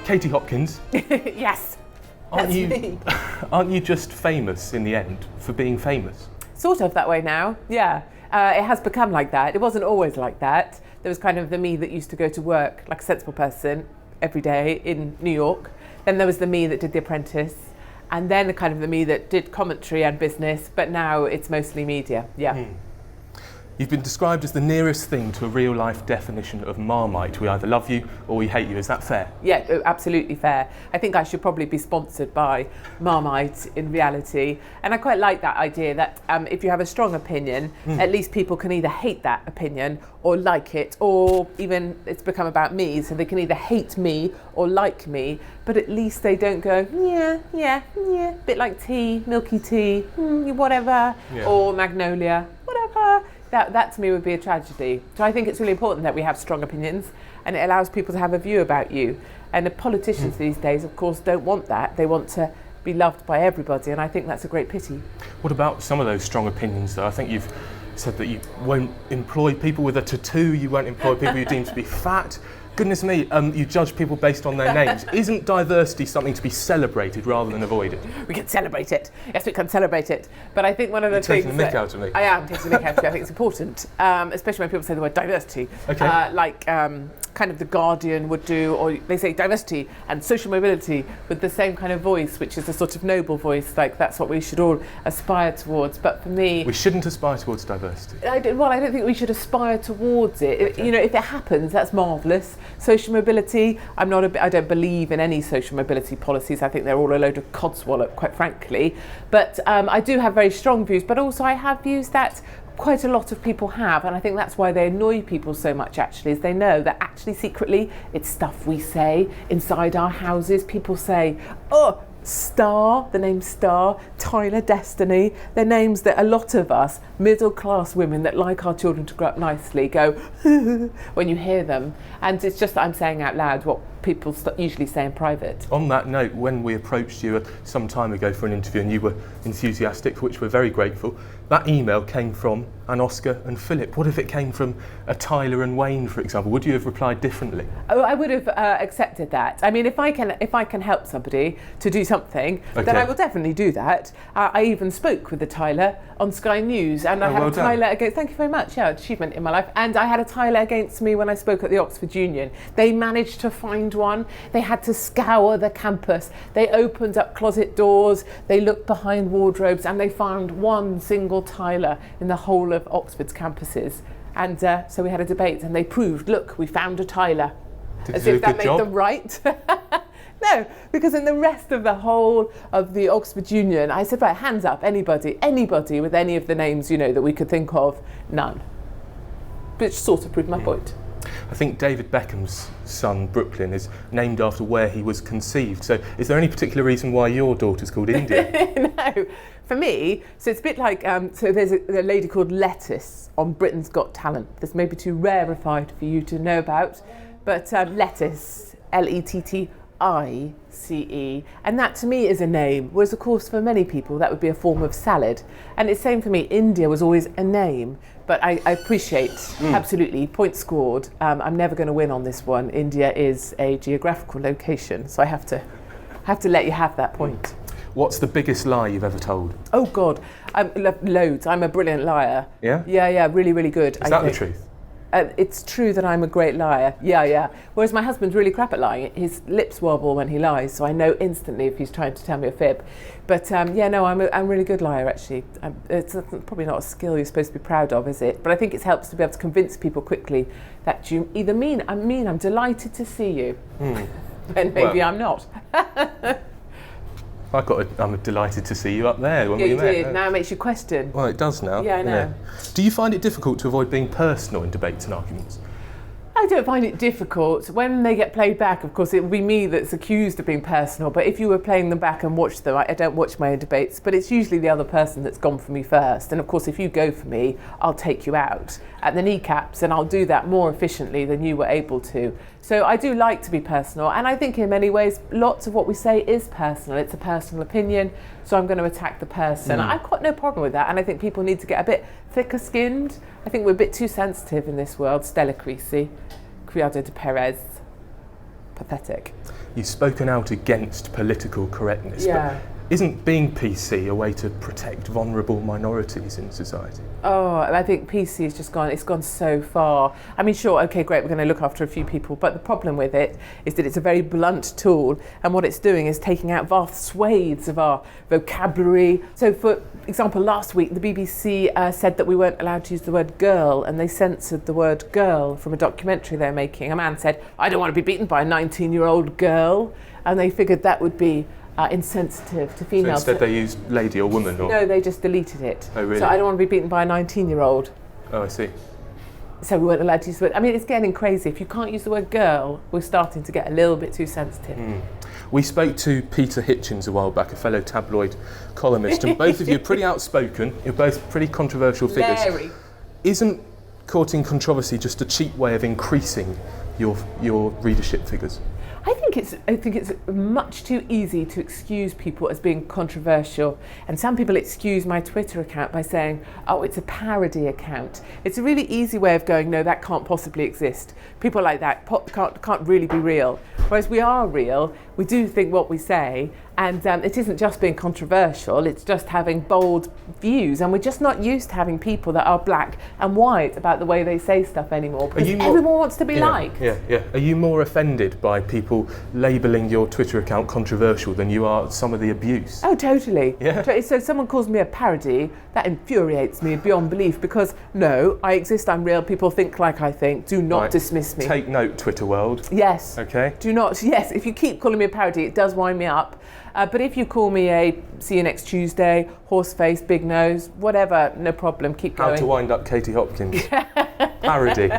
Katie Hopkins. Yes, that's me. Aren't you just famous in the end for being famous? Sort of that way now, yeah. It has become like that. It wasn't always like that. There was kind of the me that used to go to work like a sensible person every day in New York. Then there was the me that did The Apprentice. And then the kind of the me that did commentary and business. But now it's mostly media, yeah. You've been described as the nearest thing to a real-life definition of Marmite. We either love you or we hate you. Is that fair? Yeah, absolutely fair. I think I should probably be sponsored by Marmite in reality. And I quite like that idea that if you have a strong opinion, at least people can either hate that opinion or like it, or even it's become about me, so they can either hate me or like me, but at least they don't go, yeah, bit like tea, milky tea, whatever, or magnolia, whatever. That to me would be a tragedy. So I think it's really important that we have strong opinions and it allows people to have a view about you. And the politicians these days, of course, don't want that. They want to be loved by everybody, and I think that's a great pity. What about some of those strong opinions, though? I think you've said that you won't employ people with a tattoo, you won't employ people you deem to be fat. Goodness me, you judge people based on their names. Isn't diversity something to be celebrated rather than avoided? We can celebrate it. Yes, we can celebrate it. But I think one of the things... You're taking the mick out of me. I am taking the mick out of you. I think it's important, especially when people say the word diversity. Okay. Kind of The Guardian would do, or they say diversity and social mobility with the same kind of voice, which is a sort of noble voice, like that's what we should all aspire towards. But for me... We shouldn't aspire towards diversity. I don't think we should aspire towards it. Okay. If it happens, that's marvellous. Social mobility, I don't believe in any social mobility policies. I think they're all a load of codswallop, quite frankly. But I do have very strong views, but also I have views that quite a lot of people have, and I think that's why they annoy people so much actually, is they know that actually secretly it's stuff we say inside our houses. People say, oh, Star, the name Star, Tyler, Destiny, they're names that a lot of us middle class women that like our children to grow up nicely go when you hear them, and it's just that I'm saying out loud what people usually say in private. On that note, when we approached you some time ago for an interview and you were enthusiastic, for which we're very grateful, that email came from an Oscar and Philip. What if it came from a Tyler and Wayne, for example? Would you have replied differently? Oh, I would have accepted that. I mean, if I can help somebody to do something, then I will definitely do that. I even spoke with the Tyler on Sky News, and I had a Tyler against. Thank you very much. Yeah, achievement in my life. And I had a Tyler against me when I spoke at the Oxford Union. They managed to find one. They had to scour the campus. They opened up closet doors. They looked behind wardrobes, and they found one single Tyler in the whole of Oxford's campuses. And so we had a debate, and they proved, look, we found a Tyler. As if that made them right. No, because in the rest of the whole of the Oxford Union, I said, right, hands up, anybody with any of the names, that we could think of, none. Which sort of proved my point. I think David Beckham's son, Brooklyn, is named after where he was conceived. So is there any particular reason why your daughter's called India? No. For me, so it's a bit like, so there's a lady called Lettuce on Britain's Got Talent. This may be too rarefied for you to know about, but Lettuce, Lettice, and that to me is a name, whereas of course for many people that would be a form of salad. And it's same for me, India was always a name, but I appreciate, absolutely, point scored. I'm never going to win on this one. India is a geographical location, so I have to let you have that point. What's the biggest lie you've ever told? Oh God, loads. I'm a brilliant liar. Yeah? Yeah, really, really good. Is that the truth? It's true that I'm a great liar. Yeah. Whereas my husband's really crap at lying. His lips wobble when he lies, so I know instantly if he's trying to tell me a fib. But I'm a really good liar actually. It's probably not a skill you're supposed to be proud of, is it? But I think it helps to be able to convince people quickly that you either mean I'm delighted to see you, and maybe I'm not. I'm delighted to see you up there when we met. Yeah, you did. Now it makes you question. Well, it does now. Yeah, I know. Do you find it difficult to avoid being personal in debates and arguments? I don't find it difficult. When they get played back, of course, it will be me that's accused of being personal. But if you were playing them back and watched them, I don't watch my own debates, but it's usually the other person that's gone for me first. And of course, if you go for me, I'll take you out at the kneecaps, and I'll do that more efficiently than you were able to. So I do like to be personal, and I think in many ways, lots of what we say is personal. It's a personal opinion, so I'm going to attack the person. I've got no problem with that, and I think people need to get a bit thicker skinned. I think we're a bit too sensitive in this world. Stella Creasy, Criado de Perez. pathetic. You've spoken out against political correctness, Yeah. but isn't being PC a way to protect vulnerable minorities in society? Oh, I think PC has just gone so far. I mean, sure, okay, great, we're going to look after a few people, but the problem with it is that it's a very blunt tool, and what it's doing is taking out vast swathes of our vocabulary. So, for example, last week the BBC said that we weren't allowed to use the word girl, and they censored the word girl from a documentary they're making. A man said, "I don't want to be beaten by a 19-year-old girl," and they figured that would be insensitive to females. So instead they used lady or woman? Or? No, they just deleted it. Oh, really? So I don't want to be beaten by a 19-year-old. Oh, I see. So we weren't allowed to use the word. I mean, it's getting crazy. If you can't use the word girl, we're starting to get a little bit too sensitive. We spoke to Peter Hitchens a while back, a fellow tabloid columnist, and both of you are pretty outspoken. You're both pretty controversial figures. Larry. Isn't courting controversy just a cheap way of increasing your readership figures? I think it's much too easy to excuse people as being controversial, and some people excuse my Twitter account by saying, "Oh, it's a parody account." It's a really easy way of going, "No, that can't possibly exist." People like that can't really be real. Whereas we are real. We do think what we say, and it isn't just being controversial. It's just having bold views, and we're just not used to having people that are black and white about the way they say stuff anymore. Because everyone wants to be liked. Yeah. Are you more offended by people labelling your Twitter account controversial than you are some of the abuse? Oh, totally. Yeah. So if someone calls me a parody, that infuriates me beyond belief, because no, I exist, I'm real, people think like I think. Do not dismiss me. Take note, Twitter world. Yes. Okay. Do not, yes, if you keep calling me a parody, it does wind me up. But if you call me a see you next Tuesday, horse face, big nose, whatever, no problem, keep going. How to wind up Katie Hopkins. Parody.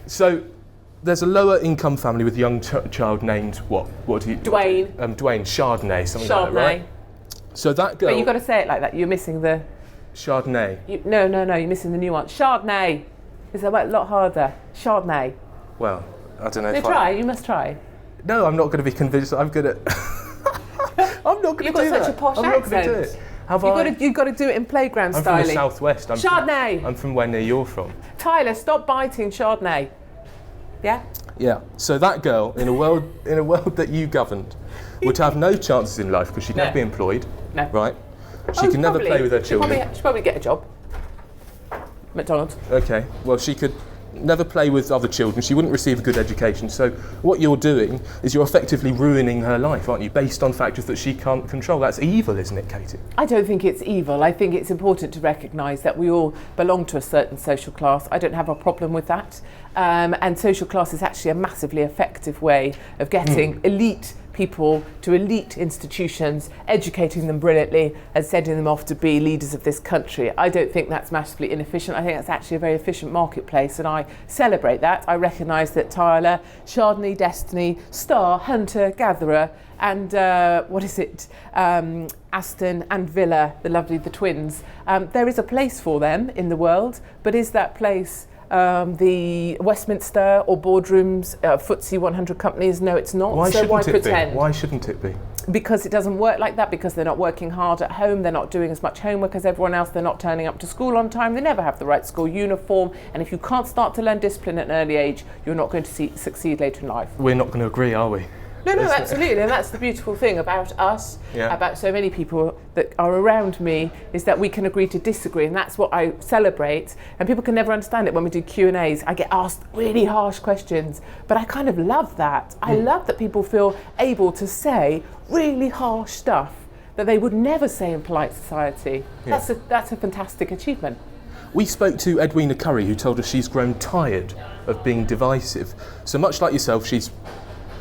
So, there's a lower income family with a young child named what? What do you? Dwayne. Dwayne, Chardonnay, something like that, Chardonnay. right? So that girl. But you've got to say it like that. You're missing the. Chardonnay. No. You're missing the nuance. Chardonnay. It's a lot harder. Chardonnay. Well, I don't know. No, try. You must try. No, I'm not going to be convinced. I'm good at. I'm not going to do that. You've got such a posh I'm not going to do accent. it. You've got to do it in playground I'm styling. from the southwest. Chardonnay. I'm from where near you're from. Tyler, stop biting Chardonnay. Yeah. Yeah. So that girl, in a world that you governed, would have no chances in life because she'd never be employed. No. Right. She could never play with her children. She'd probably get a job. McDonald's. Okay. Well, she could never play with other children. She wouldn't receive a good education. So what you're doing is you're effectively ruining her life, aren't you? Based on factors that she can't control. That's evil, isn't it, Katie? I don't think it's evil. I think it's important to recognise that we all belong to a certain social class. I don't have a problem with that. And social class is actually a massively effective way of getting elite people to elite institutions, educating them brilliantly and sending them off to be leaders of this country. I don't think that's massively inefficient. I think that's actually a very efficient marketplace, and I celebrate that. I recognise that Tyler, Chardonnay, Destiny, Star, Hunter, Gatherer, and Aston and Villa, the twins. There is a place for them in the world, but is that place the Westminster or boardrooms, FTSE 100 companies? No, it's not. Why shouldn't it pretend? be? Why shouldn't it be? Because it doesn't work like that, because they're not working hard at home, they're not doing as much homework as everyone else, they're not turning up to school on time, they never have the right school uniform, and if you can't start to learn discipline at an early age, you're not going to succeed later in life. We're not going to agree, are we? No, absolutely, and that's the beautiful thing about us, about so many people that are around me, is that we can agree to disagree, and that's what I celebrate. And people can never understand it when we do Q&As. I get asked really harsh questions, but I kind of love that. I love that people feel able to say really harsh stuff that they would never say in polite society. Yeah. That's a fantastic achievement. We spoke to Edwina Curry, who told us she's grown tired of being divisive. So much like yourself, she's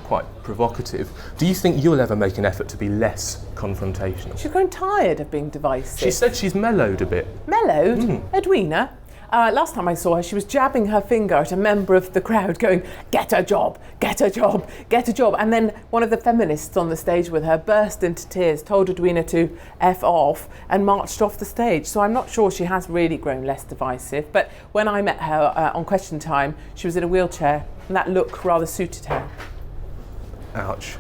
quite provocative. Do you think you'll ever make an effort to be less confrontational? She's grown tired of being divisive. She said she's mellowed a bit. Mellowed? Edwina? Last time I saw her, she was jabbing her finger at a member of the crowd going, "Get a job, get a job, get a job." And then one of the feminists on the stage with her burst into tears, told Edwina to F off, and marched off the stage. So I'm not sure she has really grown less divisive. But when I met her on Question Time, she was in a wheelchair, and that look rather suited her. Ouch.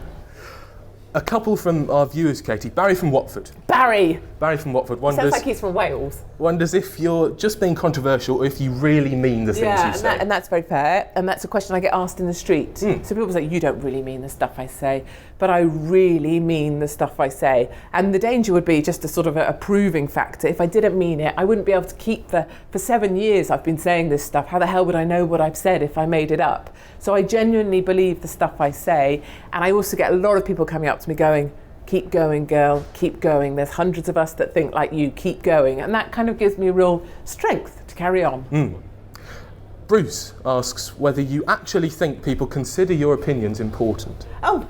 A couple from our viewers, Katie. Barry from Watford. Barry From Watford sounds wonders, like he's from Wales. wonders if you're just being controversial or if you really mean the things you say. And that's very fair. And that's a question I get asked in the street. So people say, you don't really mean the stuff I say. But I really mean the stuff I say. And the danger would be just a sort of a proving factor. If I didn't mean it, I wouldn't be able to keep for 7 years I've been saying this stuff. How the hell would I know what I've said if I made it up? So I genuinely believe the stuff I say. And I also get a lot of people coming up to me going, keep going, girl, keep going. There's hundreds of us that think like you, keep going. And that kind of gives me a real strength to carry on. Bruce asks whether you actually think people consider your opinions important. Oh,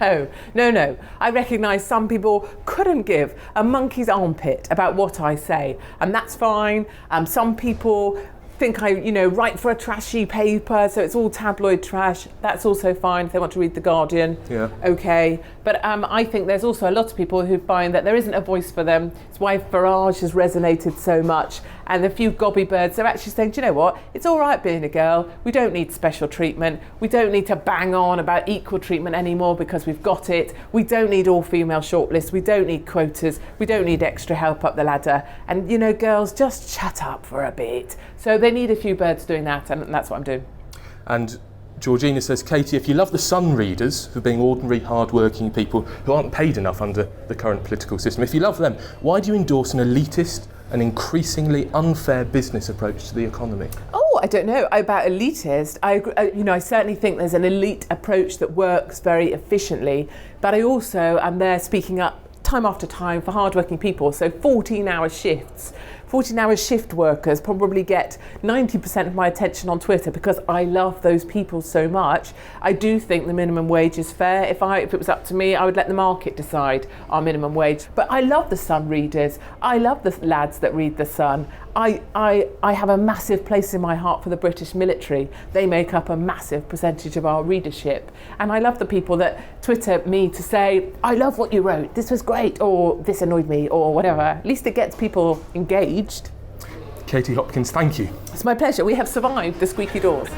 no. I recognise some people couldn't give a monkey's armpit about what I say, and that's fine. Some people think I, write for a trashy paper, so it's all tabloid trash. That's also fine if they want to read The Guardian. Yeah. Okay. But I think there's also a lot of people who find that there isn't a voice for them. It's why Farage has resonated so much. And a few gobby birds are actually saying, do you know what? It's all right being a girl. We don't need special treatment. We don't need to bang on about equal treatment anymore because we've got it. We don't need all female shortlists. We don't need quotas. We don't need extra help up the ladder. And, girls, just shut up for a bit. So they need a few birds doing that, and that's what I'm doing. And Georgina says, Katie, if you love the Sun readers for being ordinary, hard-working people who aren't paid enough under the current political system, if you love them, why do you endorse an elitist and increasingly unfair business approach to the economy? Oh, I don't know about elitist. I certainly think there's an elite approach that works very efficiently, but I also am there speaking up time after time for hard-working people. So 14-hour shifts. 14-hour shift workers probably get 90% of my attention on Twitter because I love those people so much. I do think the minimum wage is fair. If it was up to me, I would let the market decide our minimum wage. But I love the Sun readers. I love the lads that read the Sun. I have a massive place in my heart for the British military. They make up a massive percentage of our readership. And I love the people that Twitter me to say, I love what you wrote, this was great, or this annoyed me, or whatever. At least it gets people engaged. Katie Hopkins, thank you. It's my pleasure. We have survived the squeaky doors.